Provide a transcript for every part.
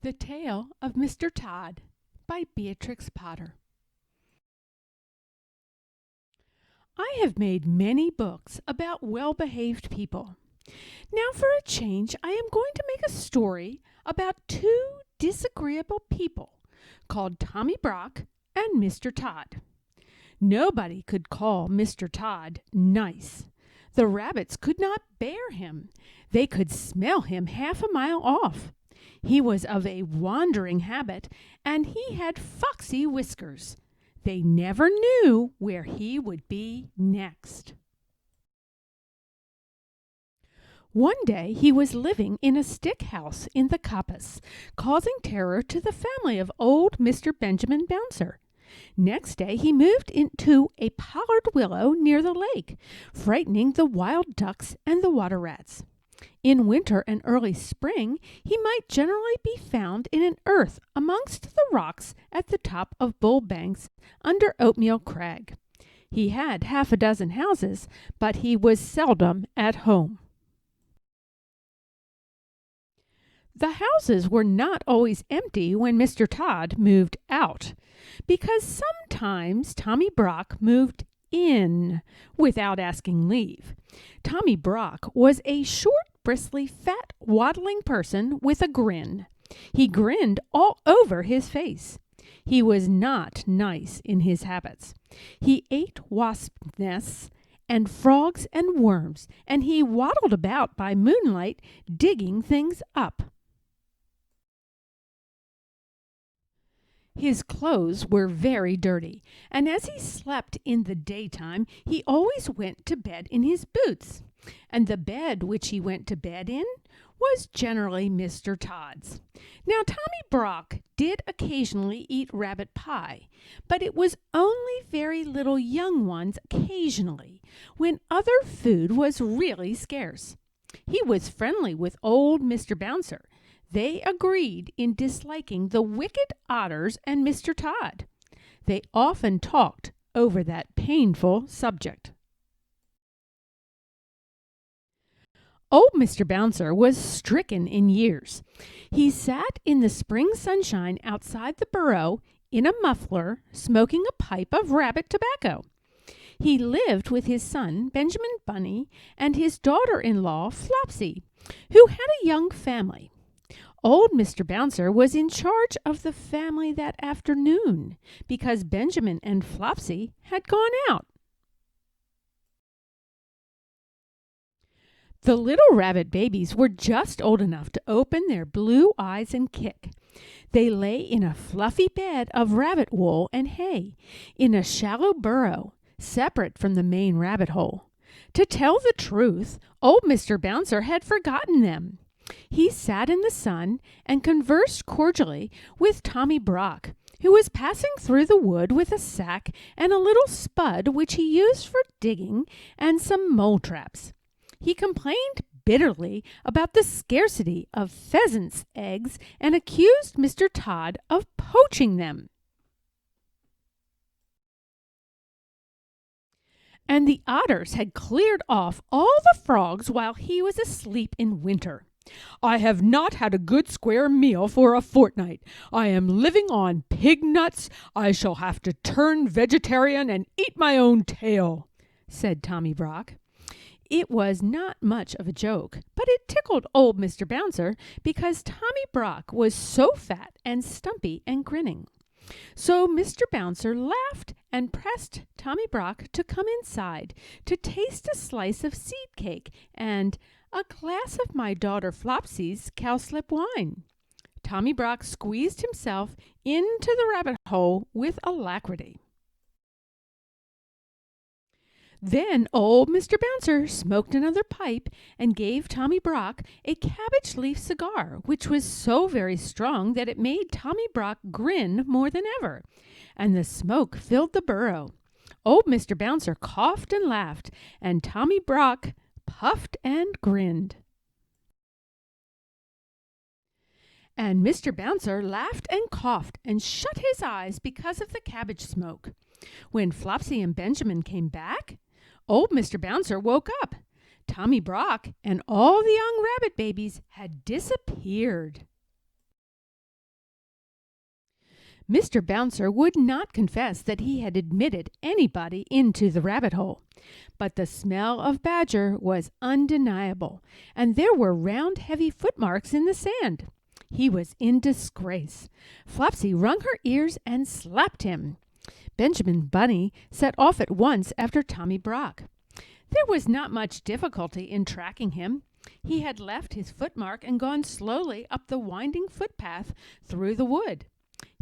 The Tale of Mr. Todd by Beatrix Potter. I have made many books about well-behaved people. Now for a change, I am going to make a story about two disagreeable people called Tommy Brock and Mr. Todd. Nobody could call Mr. Todd nice. The rabbits could not bear him. They could smell him half a mile off. He was of a wandering habit, and he had foxy whiskers. They never knew where he would be next. One day he was living in a stick house in the coppice, causing terror to the family of old Mr. Benjamin Bouncer. Next day he moved into a pollard willow near the lake, frightening the wild ducks and the water rats. In winter and early spring, he might generally be found in an earth amongst the rocks at the top of Bull Banks under Oatmeal Crag. He had half a dozen houses, but he was seldom at home. The houses were not always empty when Mr. Todd moved out, because sometimes Tommy Brock moved in without asking leave. Tommy Brock was a short, bristly, fat, waddling person with a grin. He grinned all over his face. He was not nice in his habits. He ate wasp nests and frogs and worms, and he waddled about by moonlight, digging things up. His clothes were very dirty, and as he slept in the daytime, he always went to bed in his boots. And the bed which he went to bed in was generally Mr. Todd's. Now, Tommy Brock did occasionally eat rabbit pie, but it was only very little young ones occasionally, when other food was really scarce. He was friendly with old Mr. Bouncer. They agreed in disliking the wicked otters and Mr. Todd. They often talked over that painful subject. Old Mr. Bouncer was stricken in years. He sat in the spring sunshine outside the burrow in a muffler, smoking a pipe of rabbit tobacco. He lived with his son, Benjamin Bunny, and his daughter-in-law, Flopsy, who had a young family. Old Mr. Bouncer was in charge of the family that afternoon because Benjamin and Flopsy had gone out. The little rabbit babies were just old enough to open their blue eyes and kick. They lay in a fluffy bed of rabbit wool and hay, in a shallow burrow, separate from the main rabbit hole. To tell the truth, old Mr. Bouncer had forgotten them. He sat in the sun and conversed cordially with Tommy Brock, who was passing through the wood with a sack and a little spud which he used for digging and some mole traps. He complained bitterly about the scarcity of pheasants' eggs and accused Mr. Todd of poaching them. And the otters had cleared off all the frogs while he was asleep in winter. "I have not had a good square meal for a fortnight. I am living on pig nuts. I shall have to turn vegetarian and eat my own tail," said Tommy Brock. It was not much of a joke, but it tickled old Mr. Bouncer because Tommy Brock was so fat and stumpy and grinning. So Mr. Bouncer laughed and pressed Tommy Brock to come inside to taste a slice of seed cake and a glass of my daughter Flopsy's cowslip wine. Tommy Brock squeezed himself into the rabbit hole with alacrity. Then old Mr. Bouncer smoked another pipe and gave Tommy Brock a cabbage leaf cigar, which was so very strong that it made Tommy Brock grin more than ever, and the smoke filled the burrow. Old Mr. Bouncer coughed and laughed, and Tommy Brock puffed and grinned. And Mr. Bouncer laughed and coughed and shut his eyes because of the cabbage smoke. When Flopsy and Benjamin came back, old Mr. Bouncer woke up. Tommy Brock and all the young rabbit babies had disappeared. Mr. Bouncer would not confess that he had admitted anybody into the rabbit hole, but the smell of Badger was undeniable, and there were round, heavy footmarks in the sand. He was in disgrace. Flopsy wrung her ears and slapped him. Benjamin Bunny set off at once after Tommy Brock. There was not much difficulty in tracking him. He had left his footmark and gone slowly up the winding footpath through the wood.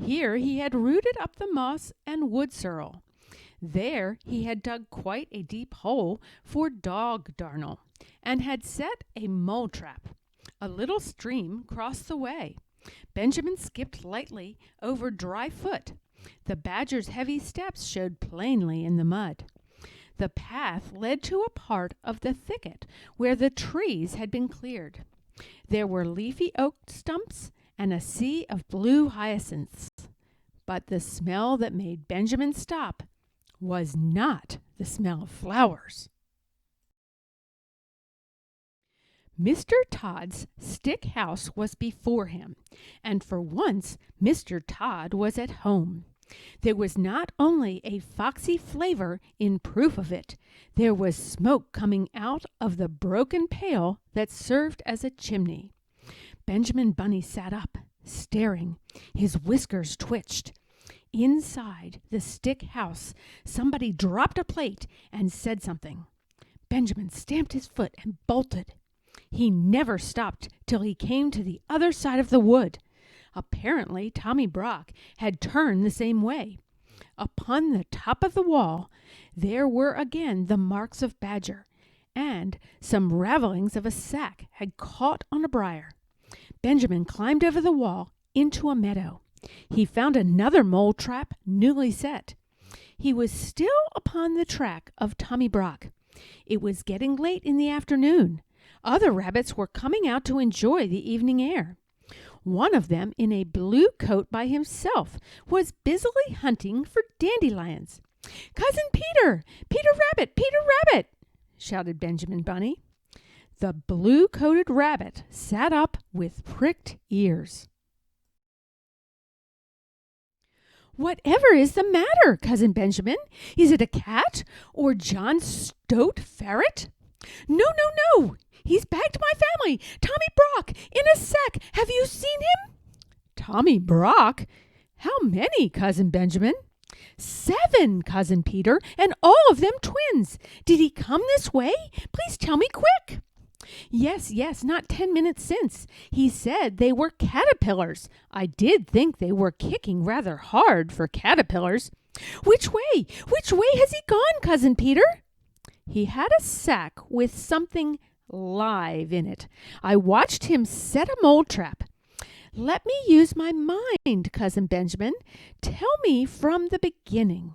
Here he had rooted up the moss and wood sorrel. There he had dug quite a deep hole for dog darnel, and had set a mole trap. A little stream crossed the way. Benjamin skipped lightly over dry foot. The badger's heavy steps showed plainly in the mud. The path led to a part of the thicket where the trees had been cleared. There were leafy oak stumps and a sea of blue hyacinths. But the smell that made Benjamin stop was not the smell of flowers. Mr. Todd's stick house was before him, and for once Mr. Todd was at home. There was not only a foxy flavor in proof of it, there was smoke coming out of the broken pail that served as a chimney. Benjamin Bunny sat up, staring. His whiskers twitched. Inside the stick house, somebody dropped a plate and said something. Benjamin stamped his foot and bolted. He never stopped till he came to the other side of the wood. Apparently, Tommy Brock had turned the same way. Upon the top of the wall, there were again the marks of Badger, and some ravelings of a sack had caught on a briar. Benjamin climbed over the wall into a meadow. He found another mole trap newly set. He was still upon the track of Tommy Brock. It was getting late in the afternoon. Other rabbits were coming out to enjoy the evening air. One of them, in a blue coat by himself, was busily hunting for dandelions. "Cousin Peter! Peter Rabbit! Peter Rabbit!" shouted Benjamin Bunny. The blue-coated rabbit sat up with pricked ears. "Whatever is the matter, Cousin Benjamin? Is it a cat or John Stoat Ferret?" "No, no, no! He's back to my family! Tommy Brock, in a sack! Have you seen him?" "Tommy Brock? How many, Cousin Benjamin?" "7, Cousin Peter, and all of them twins. Did he come this way? Please tell me quick." Yes, not 10 minutes since. He said they were caterpillars. I did think they were kicking rather hard for caterpillars." Which way has he gone, Cousin Peter?" "He had a sack with something live in it. I watched him set a mole trap." "Let me use my mind, Cousin Benjamin. Tell me from the beginning."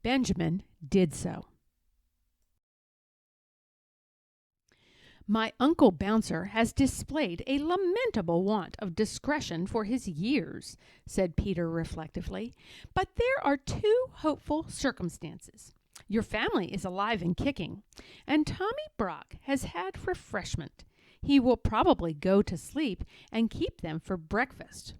Benjamin did so. "My Uncle Bouncer has displayed a lamentable want of discretion for his years," said Peter reflectively. "But there are 2 hopeful circumstances. Your family is alive and kicking, and Tommy Brock has had refreshment. He will probably go to sleep and keep them for breakfast."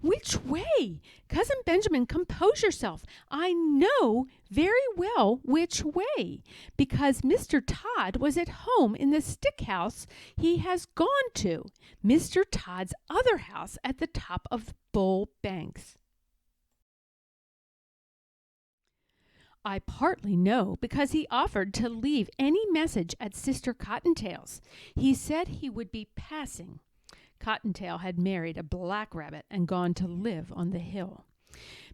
"Which way? Cousin Benjamin, compose yourself. I know very well which way, because Mr. Todd was at home in the stick house he has gone to, Mr. Todd's other house at the top of Bull Banks." "I partly know because he offered to leave any message at Sister Cottontail's. He said he would be passing." Cottontail had married a black rabbit and gone to live on the hill.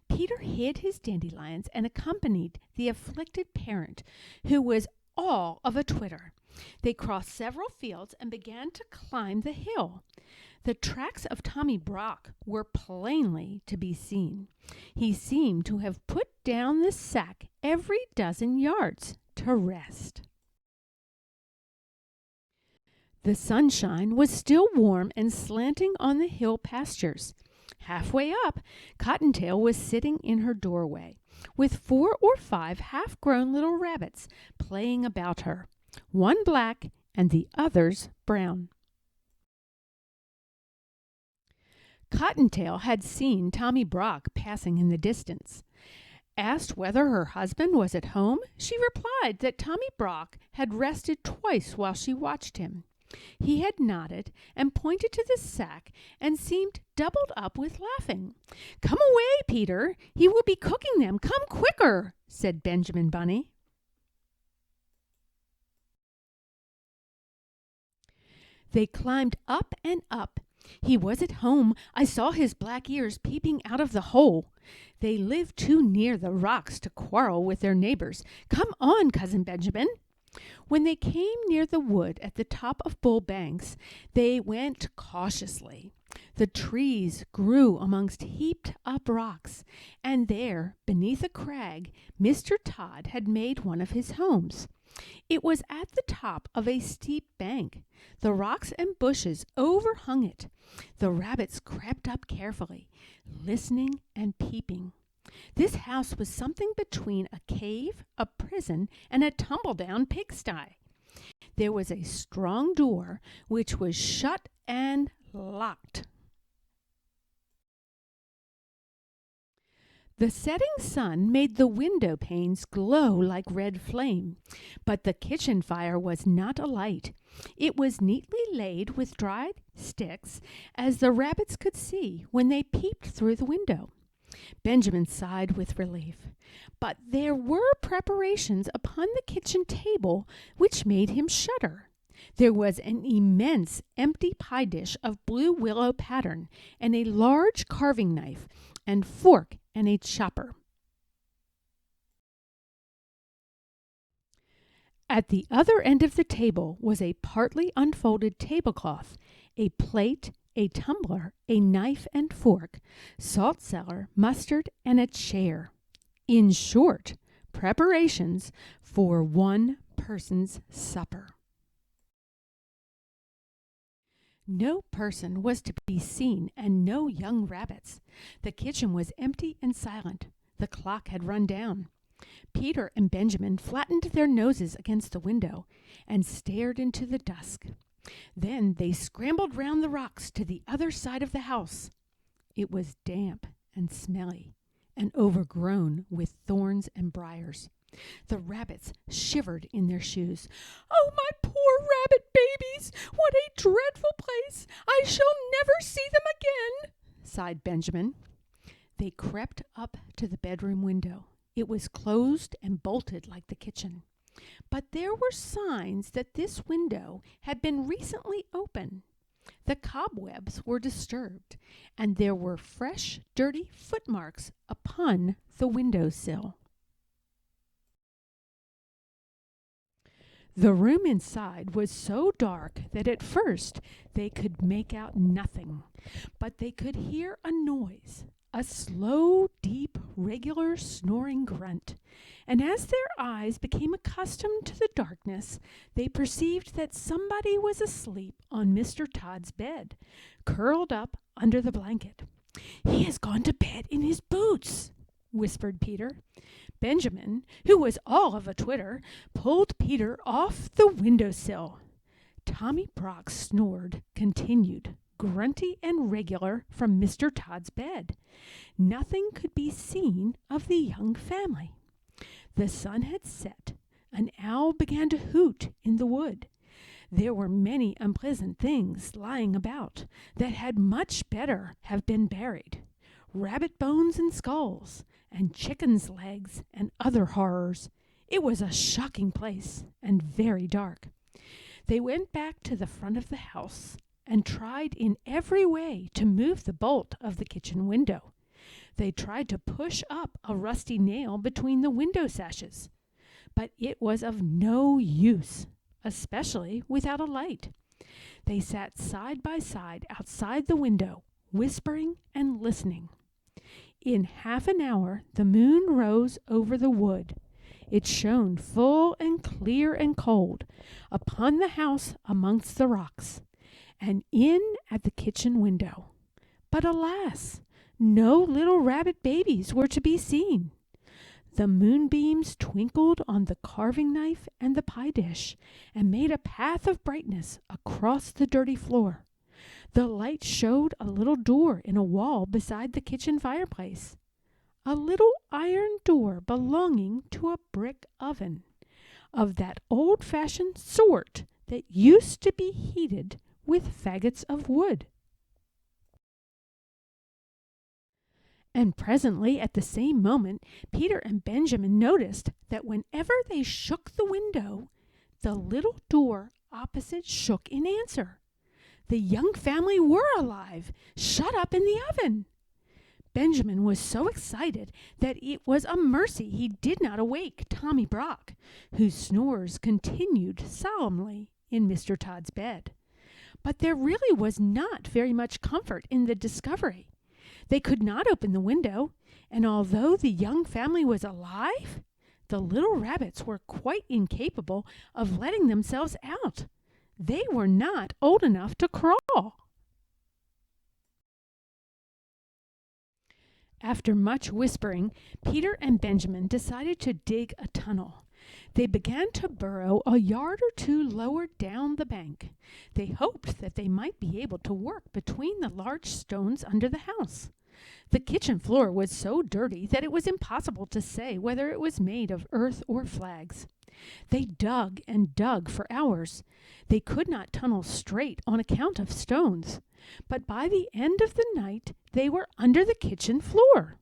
Peter hid his dandelions and accompanied the afflicted parent, who was all of a twitter. They crossed several fields and began to climb the hill. The tracks of Tommy Brock were plainly to be seen. He seemed to have put down the sack every dozen yards to rest. The sunshine was still warm and slanting on the hill pastures. Halfway up, Cottontail was sitting in her doorway, with 4 or 5 half-grown little rabbits playing about her, one black and the others brown. Cottontail had seen Tommy Brock passing in the distance. Asked whether her husband was at home, she replied that Tommy Brock had rested twice while she watched him. He had nodded and pointed to the sack and seemed doubled up with laughing. "Come away, Peter. He will be cooking them. Come quicker," said Benjamin Bunny. They climbed up and up. "He was at home. I saw his black ears peeping out of the hole. They live too near the rocks to quarrel with their neighbors. Come on, Cousin Benjamin." When they came near the wood at the top of Bull Banks, they went cautiously. The trees grew amongst heaped-up rocks, and there, beneath a crag, Mr. Todd had made one of his homes. It was at the top of a steep bank. The rocks and bushes overhung it. The rabbits crept up carefully, listening and peeping. This house was something between a cave, a prison, and a tumble-down pigsty. There was a strong door which was shut and locked. The setting sun made the window panes glow like red flame, but the kitchen fire was not alight. It was neatly laid with dried sticks, as the rabbits could see when they peeped through the window. Benjamin sighed with relief, but there were preparations upon the kitchen table which made him shudder. There was an immense empty pie dish of blue willow pattern, and a large carving knife and fork and a chopper. At the other end of the table was a partly unfolded tablecloth, a plate, a tumbler, a knife and fork, salt cellar, mustard, and a chair. In short, preparations for one person's supper. No person was to be seen, and no young rabbits. The kitchen was empty and silent. The clock had run down. Peter and Benjamin flattened their noses against the window and stared into the dusk. Then they scrambled round the rocks to the other side of the house. It was damp and smelly and overgrown with thorns and briars. The rabbits shivered in their shoes. "Oh, my poor rabbit babies! What a dreadful place! I shall never see them again," sighed Benjamin. They crept up to the bedroom window. It was closed and bolted like the kitchen. But there were signs that this window had been recently open. The cobwebs were disturbed, and there were fresh, dirty footmarks upon the window sill. The room inside was so dark that at first they could make out nothing, but they could hear a noise, a slow, deep, regular snoring grunt, and as their eyes became accustomed to the darkness, they perceived that somebody was asleep on Mr. Todd's bed, curled up under the blanket. "He has gone to bed in his boots," whispered Peter. Benjamin, who was all of a twitter, pulled Peter off the window-sill. Tommy Brock's snore continued, grunty and regular, from Mr. Todd's bed. Nothing could be seen of the young family. The sun had set. An owl began to hoot in the wood. There were many unpleasant things lying about that had much better have been buried. Rabbit bones and skulls, and chickens' legs, and other horrors. It was a shocking place, and very dark. They went back to the front of the house, and tried in every way to move the bolt of the kitchen window. They tried to push up a rusty nail between the window sashes, but it was of no use, especially without a light. They sat side by side outside the window, whispering and listening. In half an hour the moon rose over the wood. It shone full and clear and cold upon the house amongst the rocks, and in at the kitchen window. But alas, no little rabbit babies were to be seen. The moonbeams twinkled on the carving knife and the pie dish, and made a path of brightness across the dirty floor. The light showed a little door in a wall beside the kitchen fireplace, a little iron door belonging to a brick oven, of that old-fashioned sort that used to be heated with faggots of wood. And presently, at the same moment, Peter and Benjamin noticed that whenever they shook the window, the little door opposite shook in answer. The young family were alive, shut up in the oven. Benjamin was so excited that it was a mercy he did not awake Tommy Brock, whose snores continued solemnly in Mr. Todd's bed. But there really was not very much comfort in the discovery. They could not open the window, and although the young family was alive, the little rabbits were quite incapable of letting themselves out. They were not old enough to crawl. After much whispering, Peter and Benjamin decided to dig a tunnel. They began to burrow a yard or two lower down the bank. They hoped that they might be able to work between the large stones under the house. The kitchen floor was so dirty that it was impossible to say whether it was made of earth or flags. They dug and dug for hours. They could not tunnel straight on account of stones, but by the end of the night they were under the kitchen floor.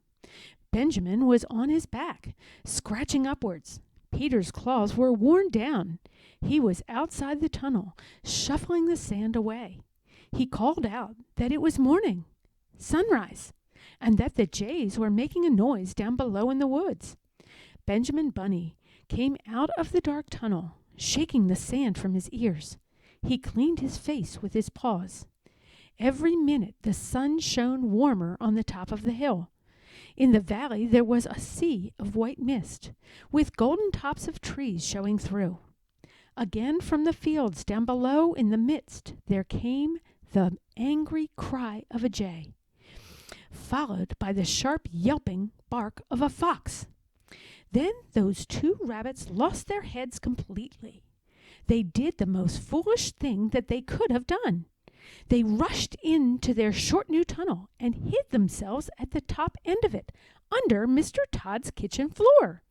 Benjamin was on his back, scratching upwards. Peter's claws were worn down. He was outside the tunnel, shuffling the sand away. He called out that it was morning, sunrise, and that the jays were making a noise down below in the woods. Benjamin Bunny came out of the dark tunnel, shaking the sand from his ears. He cleaned his face with his paws. Every minute the sun shone warmer on the top of the hill. In the valley there was a sea of white mist, with golden tops of trees showing through. Again from the fields down below in the midst there came the angry cry of a jay, followed by the sharp yelping bark of a fox. Then those two rabbits lost their heads completely. They did the most foolish thing that they could have done. They rushed into their short new tunnel and hid themselves at the top end of it, under Mr. Todd's kitchen floor.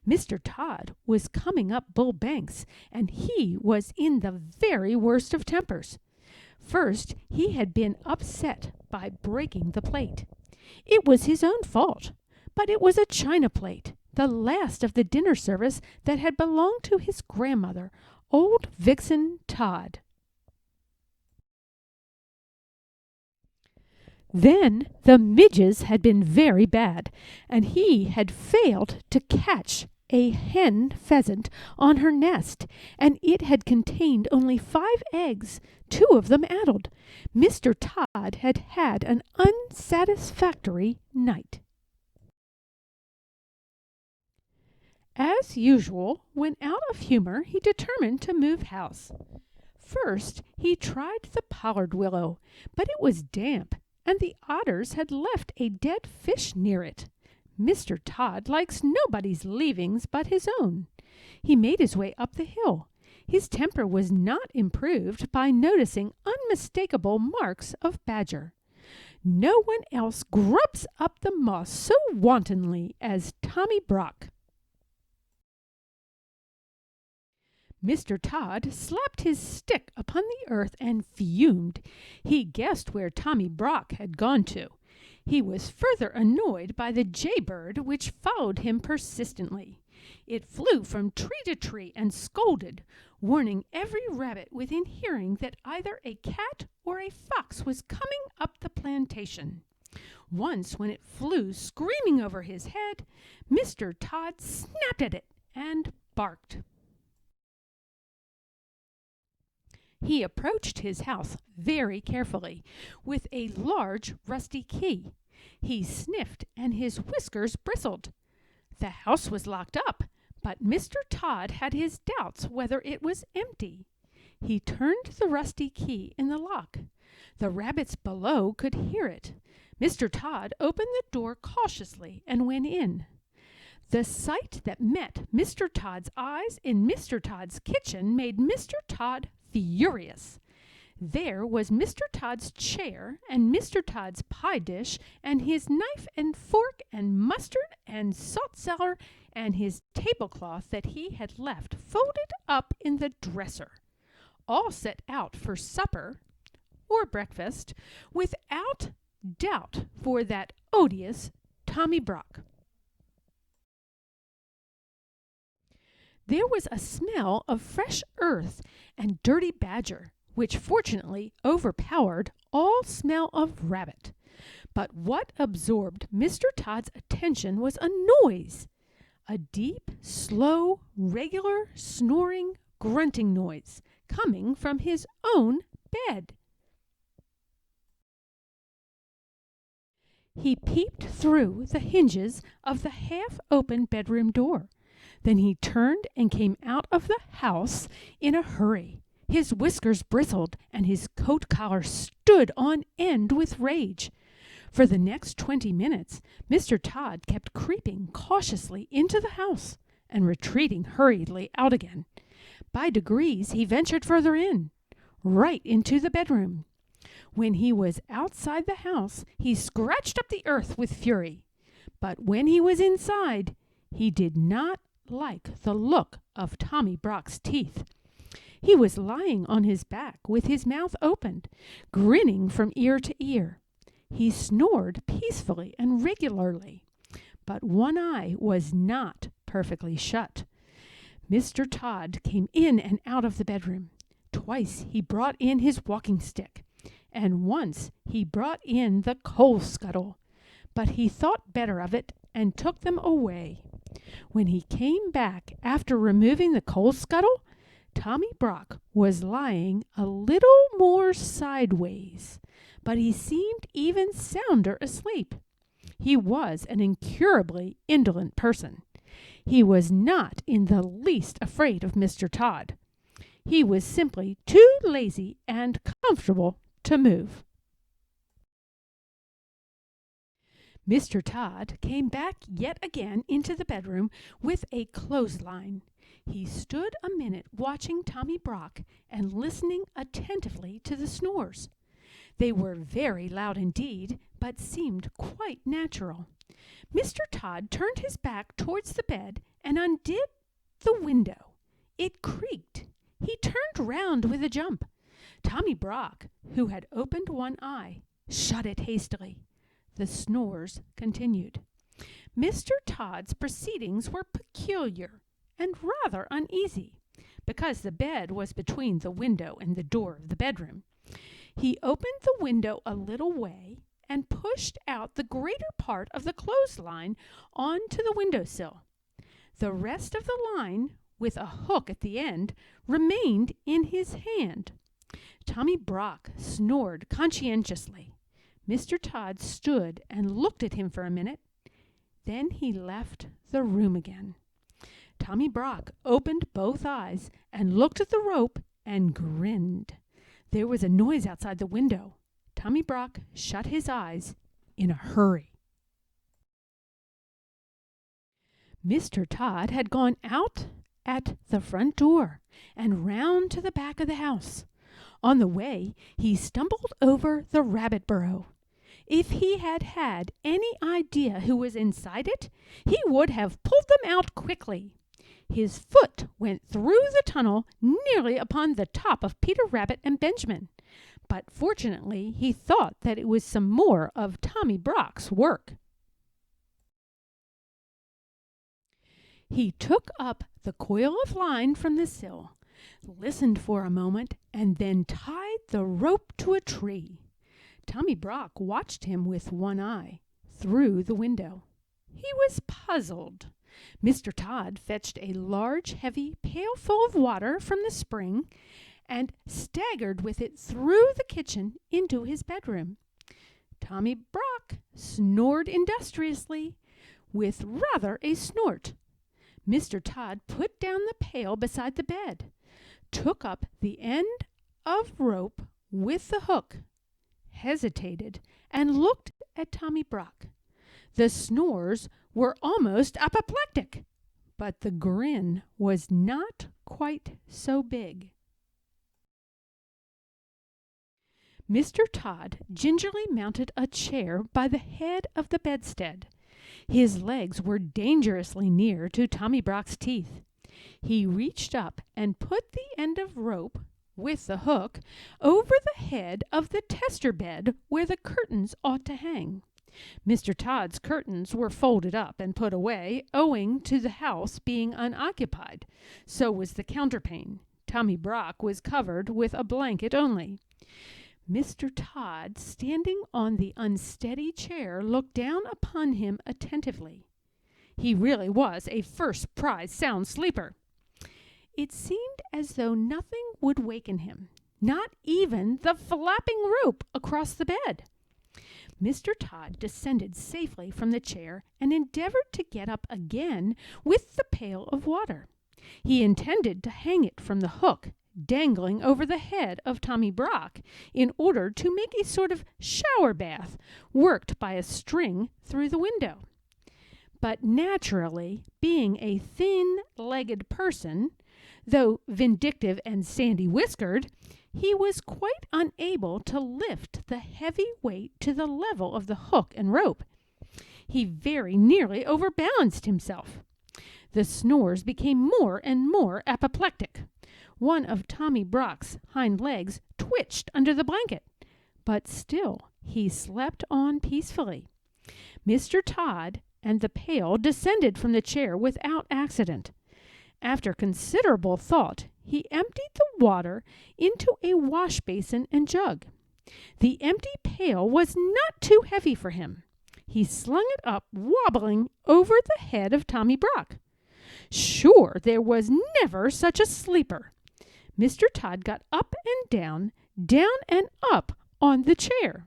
Mr. Todd was coming up Bull Banks, and he was in the very worst of tempers. First, he had been upset by breaking the plate. It was his own fault, but it was a china plate, the last of the dinner service that had belonged to his grandmother, old Vixen Todd. Then the midges had been very bad, and he had failed to catch a hen pheasant on her nest, and it had contained only 5 eggs, 2 of them addled. Mr. Todd had had an unsatisfactory night. As usual, when out of humor, he determined to move house. First, he tried the pollard willow, but it was damp, and the otters had left a dead fish near it. Mr. Todd likes nobody's leavings but his own. He made his way up the hill. His temper was not improved by noticing unmistakable marks of badger. No one else grubs up the moss so wantonly as Tommy Brock. Mr. Todd slapped his stick upon the earth and fumed. He guessed where Tommy Brock had gone to. He was further annoyed by the jaybird, which followed him persistently. It flew from tree to tree and scolded, warning every rabbit within hearing that either a cat or a fox was coming up the plantation. Once, when it flew screaming over his head, Mr. Todd snapped at it and barked. He approached his house very carefully, with a large rusty key. He sniffed, and his whiskers bristled. The house was locked up, but Mr. Todd had his doubts whether it was empty. He turned the rusty key in the lock. The rabbits below could hear it. Mr. Todd opened the door cautiously and went in. The sight that met Mr. Todd's eyes in Mr. Todd's kitchen made Mr. Todd furious. There was Mr. Todd's chair and Mr. Todd's pie dish and his knife and fork and mustard and salt cellar and his tablecloth that he had left folded up in the dresser, all set out for supper or breakfast, without doubt for that odious Tommy Brock. There was a smell of fresh earth and dirty badger, which fortunately overpowered all smell of rabbit. But what absorbed Mr. Todd's attention was a noise, a deep, slow, regular, snoring, grunting noise coming from his own bed. He peeped through the hinges of the half-open bedroom door. Then he turned and came out of the house in a hurry. His whiskers bristled, and his coat collar stood on end with rage. For the next 20 minutes, Mr. Todd kept creeping cautiously into the house and retreating hurriedly out again. By degrees, he ventured further in, right into the bedroom. When he was outside the house, he scratched up the earth with fury. But when he was inside, he did not like the look of Tommy Brock's teeth. He was lying on his back with his mouth opened, grinning from ear to ear. He snored peacefully and regularly, but one eye was not perfectly shut. Mr. Todd came in and out of the bedroom. Twice he brought in his walking stick, and once he brought in the coal scuttle, but he thought better of it and took them away. When he came back after removing the coal scuttle, Tommy Brock was lying a little more sideways, but he seemed even sounder asleep. He was an incurably indolent person. He was not in the least afraid of Mr. Todd. He was simply too lazy and comfortable to move. Mr. Todd came back yet again into the bedroom with a clothesline. He stood a minute watching Tommy Brock and listening attentively to the snores. They were very loud indeed, but seemed quite natural. Mr. Todd turned his back towards the bed and undid the window. It creaked. He turned round with a jump. Tommy Brock, who had opened one eye, shut it hastily. The snores continued. Mr. Todd's proceedings were peculiar and rather uneasy, because the bed was between the window and the door of the bedroom. He opened the window a little way and pushed out the greater part of the clothesline on to the window-sill. The rest of the line, with a hook at the end, remained in his hand. Tommy Brock snored conscientiously. Mr. Todd stood and looked at him for a minute. Then he left the room again. Tommy Brock opened both eyes and looked at the rope and grinned. There was a noise outside the window. Tommy Brock shut his eyes in a hurry. Mr. Todd had gone out at the front door and round to the back of the house. On the way, he stumbled over the rabbit burrow. If he had had any idea who was inside it, he would have pulled them out quickly. His foot went through the tunnel nearly upon the top of Peter Rabbit and Benjamin, but fortunately he thought that it was some more of Tommy Brock's work. He took up the coil of line from the sill, listened for a moment, and then tied the rope to a tree. Tommy Brock watched him with one eye through the window. He was puzzled. Mr. Todd fetched a large, heavy pail full of water from the spring and staggered with it through the kitchen into his bedroom. Tommy Brock snored industriously, with rather a snort. Mr. Todd put down the pail beside the bed, took up the end of rope with the hook, hesitated, and looked at Tommy Brock. The snores were almost apoplectic, but the grin was not quite so big. Mr. Todd gingerly mounted a chair by the head of the bedstead. His legs were dangerously near to Tommy Brock's teeth. He reached up and put the end of rope, with the hook, over the head of the tester bed where the curtains ought to hang. Mr. Todd's curtains were folded up and put away, owing to the house being unoccupied. So was the counterpane. Tommy Brock was covered with a blanket only. Mr. Todd, standing on the unsteady chair, looked down upon him attentively. He really was a first-prize sound sleeper. It seemed as though nothing would waken him, not even the flapping rope across the bed. Mr. Todd descended safely from the chair and endeavored to get up again with the pail of water. He intended to hang it from the hook, dangling over the head of Tommy Brock, in order to make a sort of shower bath worked by a string through the window. But naturally, being a thin-legged person, though vindictive and sandy-whiskered, he was quite unable to lift the heavy weight to the level of the hook and rope. He very nearly overbalanced himself. The snores became more and more apoplectic. One of Tommy Brock's hind legs twitched under the blanket, but still he slept on peacefully. Mr. Todd and the pail descended from the chair without accident. After considerable thought, he emptied the water into a wash basin and jug. The empty pail was not too heavy for him. He slung it up, wobbling over the head of Tommy Brock. Sure, there was never such a sleeper. Mr. Todd got up and down and up on the chair.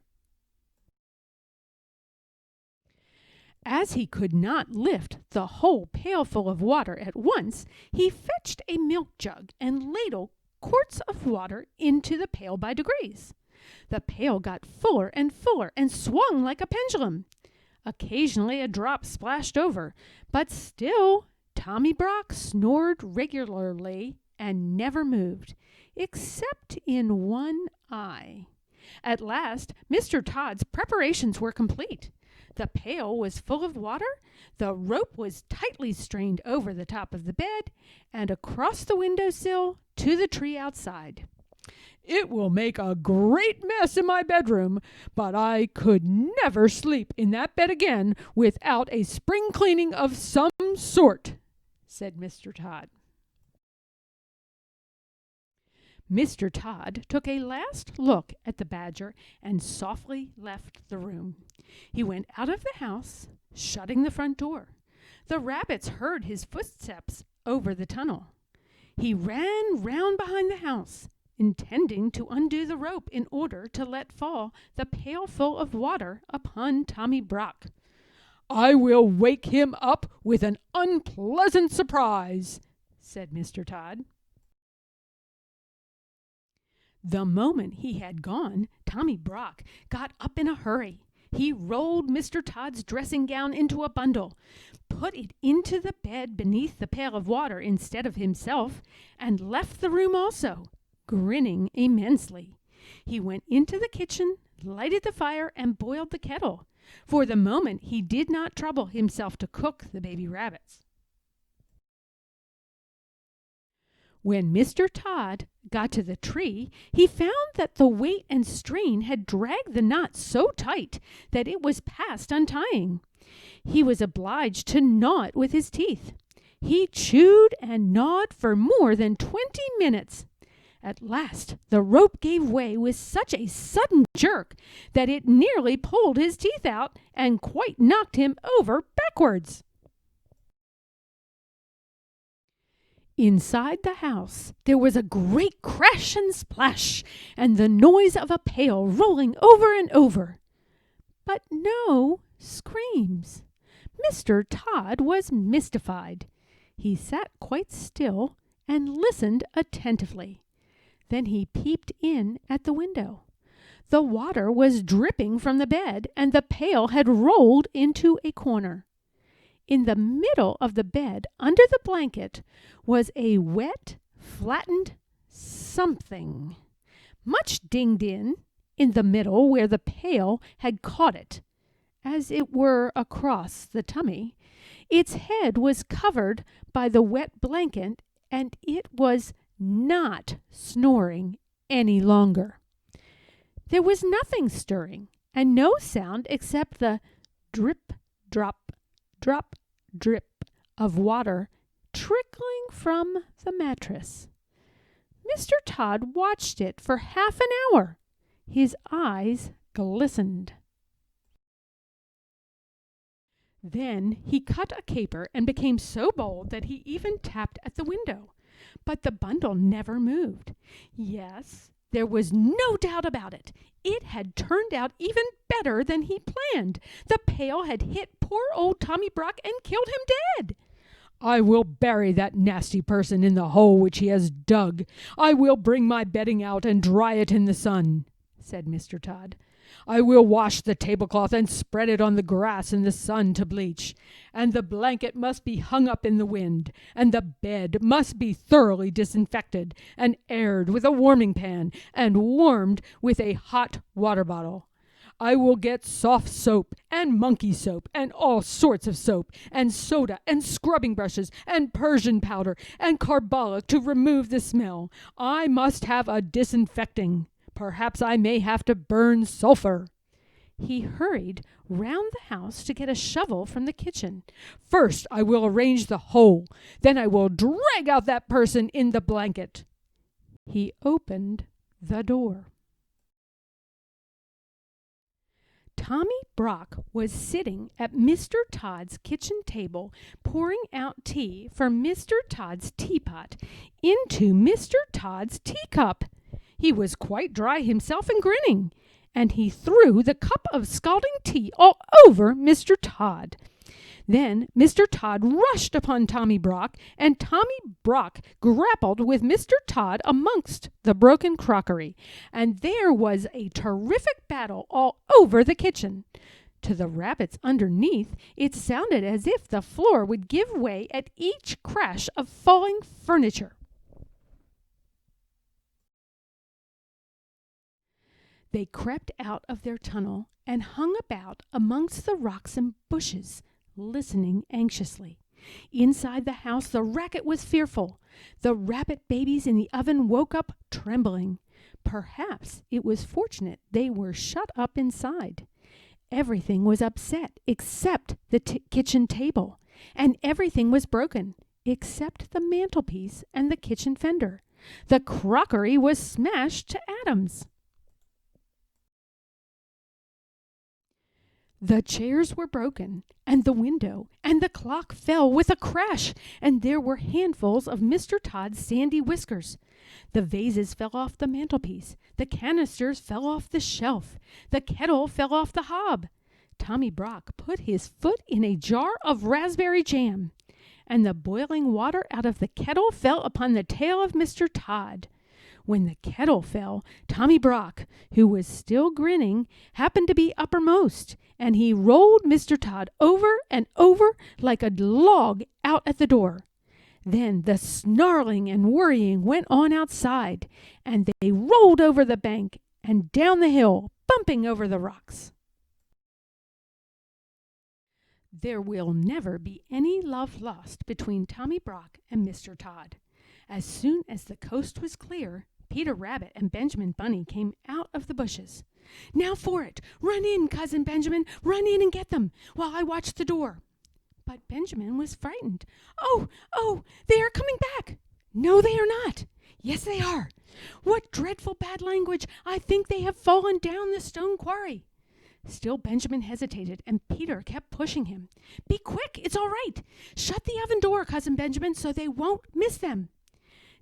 As he could not lift the whole pailful of water at once, he fetched a milk jug and ladled quarts of water into the pail by degrees. The pail got fuller and swung like a pendulum. Occasionally a drop splashed over, but still Tommy Brock snored regularly and never moved, except in one eye. At last, Mr. Todd's preparations were complete. The pail was full of water, the rope was tightly strained over the top of the bed, and across the window-sill to the tree outside. "It will make a great mess in my bedroom, but I could never sleep in that bed again without a spring cleaning of some sort," said Mr. Todd. Mr. Todd took a last look at the badger and softly left the room. He went out of the house, shutting the front door. The rabbits heard his footsteps over the tunnel. He ran round behind the house, intending to undo the rope in order to let fall the pailful of water upon Tommy Brock. "I will wake him up with an unpleasant surprise," said Mr. Todd. The moment he had gone, Tommy Brock got up in a hurry. He rolled Mr. Todd's dressing gown into a bundle, put it into the bed beneath the pail of water instead of himself, and left the room also, grinning immensely. He went into the kitchen, lighted the fire, and boiled the kettle. For the moment he did not trouble himself to cook the baby rabbits. When Mr. Todd got to the tree, he found that the weight and strain had dragged the knot so tight that it was past untying. He was obliged to gnaw it with his teeth. He chewed and gnawed for more than 20 minutes. At last the rope gave way with such a sudden jerk that it nearly pulled his teeth out and quite knocked him over backwards. Inside the house there was a great crash and splash, and the noise of a pail rolling over and over. But no screams. Mr. Todd was mystified. He sat quite still and listened attentively. Then he peeped in at the window. The water was dripping from the bed, and the pail had rolled into a corner. In the middle of the bed, under the blanket, was a wet, flattened something, much dinged in in the middle where the pail had caught it, as it were across the tummy. Its head was covered by the wet blanket, and it was not snoring any longer. There was nothing stirring, and no sound except the drip, drop, drop, drip of water trickling from the mattress. Mr. Todd watched it for half an hour. His eyes glistened. Then he cut a caper and became so bold that he even tapped at the window. But the bundle never moved. Yes, there was no doubt about it. It had turned out even better than he planned. The pail had hit poor old Tommy Brock and killed him dead. "I will bury that nasty person in the hole which he has dug. I will bring my bedding out and dry it in the sun," said Mr. Todd. "I will wash the tablecloth and spread it on the grass in the sun to bleach. And the blanket must be hung up in the wind, and the bed must be thoroughly disinfected and aired with a warming pan and warmed with a hot water bottle. I will get soft soap and monkey soap and all sorts of soap and soda and scrubbing brushes and Persian powder and carbolic to remove the smell. I must have a disinfecting. Perhaps I may have to burn sulfur." He hurried round the house to get a shovel from the kitchen. "First I will arrange the hole. Then I will drag out that person in the blanket." He opened the door. Tommy Brock was sitting at Mr. Todd's kitchen table, pouring out tea from Mr. Todd's teapot into Mr. Todd's teacup. He was quite dry himself and grinning, and he threw the cup of scalding tea all over Mr. Todd. Then Mr. Todd rushed upon Tommy Brock, and Tommy Brock grappled with Mr. Todd amongst the broken crockery, and there was a terrific battle all over the kitchen. To the rabbits underneath, it sounded as if the floor would give way at each crash of falling furniture. They crept out of their tunnel and hung about amongst the rocks and bushes, listening anxiously. Inside the house, the racket was fearful. The rabbit babies in the oven woke up trembling. Perhaps it was fortunate they were shut up inside. Everything was upset except the kitchen table, and everything was broken except the mantelpiece and the kitchen fender. The crockery was smashed to atoms. The chairs were broken, and the window, and the clock fell with a crash, and there were handfuls of Mr. Todd's sandy whiskers. The vases fell off the mantelpiece, the canisters fell off the shelf, the kettle fell off the hob. Tommy Brock put his foot in a jar of raspberry jam, and the boiling water out of the kettle fell upon the tail of Mr. Todd. When the kettle fell, Tommy Brock, who was still grinning, happened to be uppermost, and he rolled Mr. Todd over and over like a log out at the door. Then the snarling and worrying went on outside, and they rolled over the bank and down the hill, bumping over the rocks. There will never be any love lost between Tommy Brock and Mr. Todd. As soon as the coast was clear, Peter Rabbit and Benjamin Bunny came out of the bushes. "Now for it! Run in, Cousin Benjamin! Run in and get them, while I watch the door." But Benjamin was frightened. Oh, they are coming back!" "No, they are not." "Yes, they are." "What dreadful bad language! I think they have fallen down the stone quarry." Still Benjamin hesitated, and Peter kept pushing him. "Be quick, it's all right. Shut the oven door, Cousin Benjamin, so they won't miss them."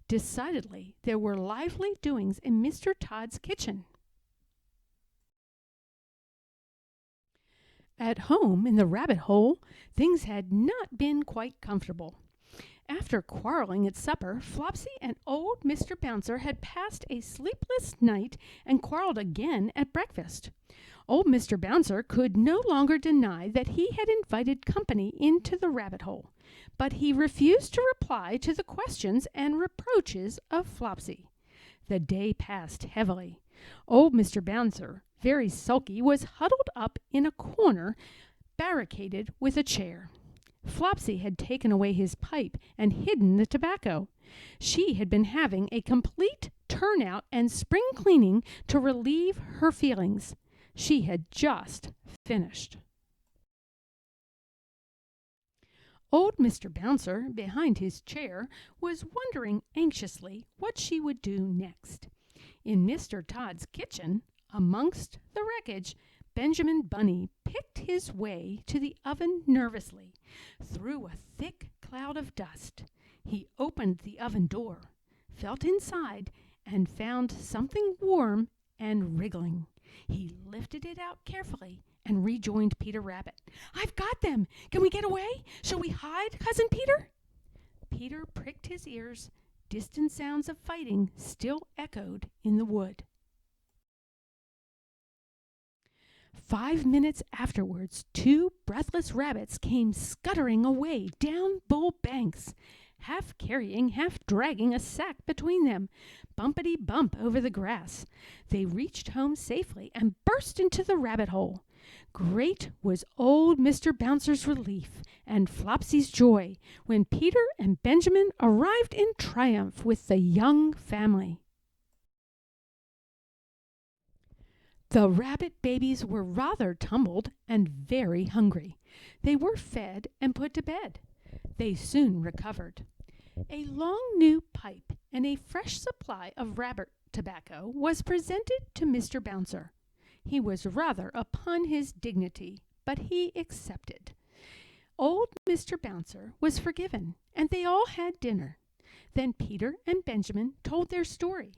Decidedly, there were lively doings in Mr. Todd's kitchen. At home in the rabbit hole, things had not been quite comfortable. After quarreling at supper, Flopsy and old Mr. Bouncer had passed a sleepless night and quarreled again at breakfast. Old Mr. Bouncer could no longer deny that he had invited company into the rabbit hole, but he refused to reply to the questions and reproaches of Flopsy. The day passed heavily. Old Mr. Bouncer, very sulky, was huddled up in a corner, barricaded with a chair. Flopsy had taken away his pipe and hidden the tobacco. She had been having a complete turnout and spring cleaning to relieve her feelings. She had just finished. Old Mr. Bouncer, behind his chair, was wondering anxiously what she would do next. In Mr. Todd's kitchen, amongst the wreckage, Benjamin Bunny picked his way to the oven nervously, through a thick cloud of dust. He opened the oven door, felt inside, and found something warm and wriggling. He lifted it out carefully and rejoined Peter Rabbit. "I've got them! Can we get away? Shall we hide, Cousin Peter?" Peter pricked his ears. Distant sounds of fighting still echoed in the wood. 5 minutes afterwards, 2 breathless rabbits came scuttering away down Bull Banks, half carrying, half dragging a sack between them, bumpity bump over the grass. They reached home safely and burst into the rabbit hole. Great was old Mr. Bouncer's relief and Flopsy's joy when Peter and Benjamin arrived in triumph with the young family. The rabbit babies were rather tumbled and very hungry. They were fed and put to bed. They soon recovered. A long new pipe and a fresh supply of rabbit tobacco was presented to Mr. Bouncer. He was rather upon his dignity, but he accepted. Old Mr. Bouncer was forgiven, and they all had dinner. Then Peter and Benjamin told their story.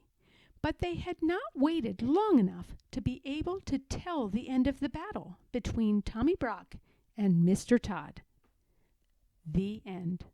But they had not waited long enough to be able to tell the end of the battle between Tommy Brock and Mr. Todd. The end.